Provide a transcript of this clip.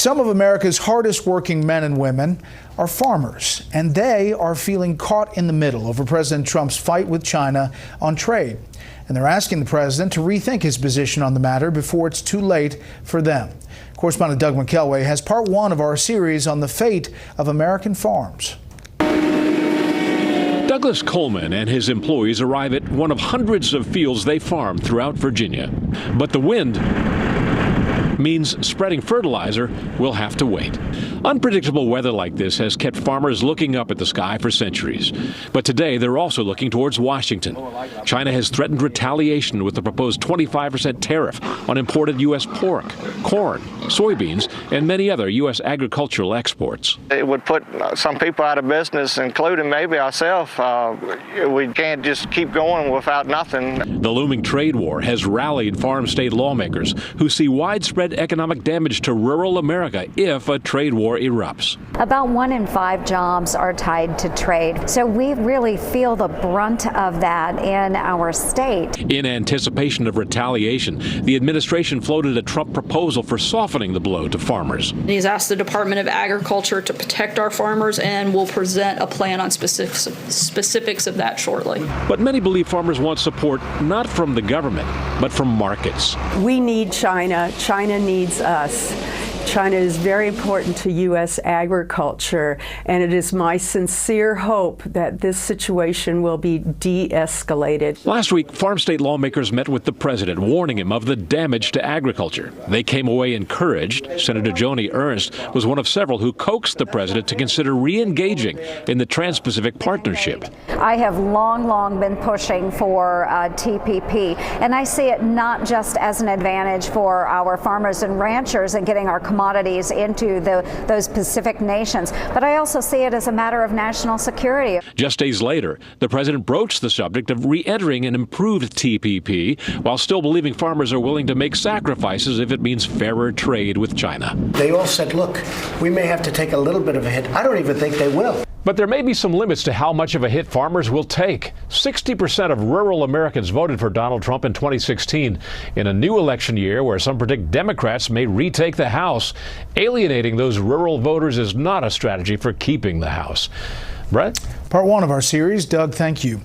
Some of America's hardest working men and women are farmers, and they are feeling caught in the middle over President Trump's fight with China on trade. And they're asking the president to rethink his position on the matter before it's too late for them. Correspondent Doug McKelway has part one of our series on the fate of American farms. Douglas Coleman and his employees arrive at one of hundreds of fields they farm throughout Virginia. But the wind means spreading fertilizer will have to wait. Unpredictable weather like this has kept farmers looking up at the sky for centuries. But today they're also looking towards Washington. China has threatened retaliation with the proposed 25% tariff on imported U.S. pork, corn, soybeans, and many other U.S. agricultural exports. It would put some people out of business, including maybe ourselves. We can't just keep going without nothing. The looming trade war has rallied farm state lawmakers who see widespread economic damage to rural America if a trade war erupts. About 1 in 5 jobs are tied to trade, so we really feel the brunt of that in our state. In anticipation of retaliation, the administration floated a Trump proposal for softening the blow to farmers. He's asked the Department of Agriculture to protect our farmers, and will present a plan on specifics of that shortly. But many believe farmers want support not from the government, but from markets. We need China. China needs us. China is very important to U.S. agriculture, and it is my sincere hope that this situation will be de-escalated. Last week, farm state lawmakers met with the president, warning him of the damage to agriculture. They came away encouraged. Senator Joni Ernst was one of several who coaxed the president to consider re-engaging in the Trans-Pacific Partnership. I have long been pushing for TPP, and I see it not just as an advantage for our farmers and ranchers and getting our commodities into those Pacific nations, but I also see it as a matter of national security. Just days later, the president broached the subject of re-entering an improved TPP, while still believing farmers are willing to make sacrifices if it means fairer trade with China. They all said, look, we may have to take a little bit of a hit. I don't even think they will. But there may be some limits to how much of a hit farmers will take. 60% of rural Americans voted for Donald Trump in 2016 in a new election year where some predict Democrats may retake the House. Alienating those rural voters is not a strategy for keeping the House. Bret? Part one of our series. Doug, thank you.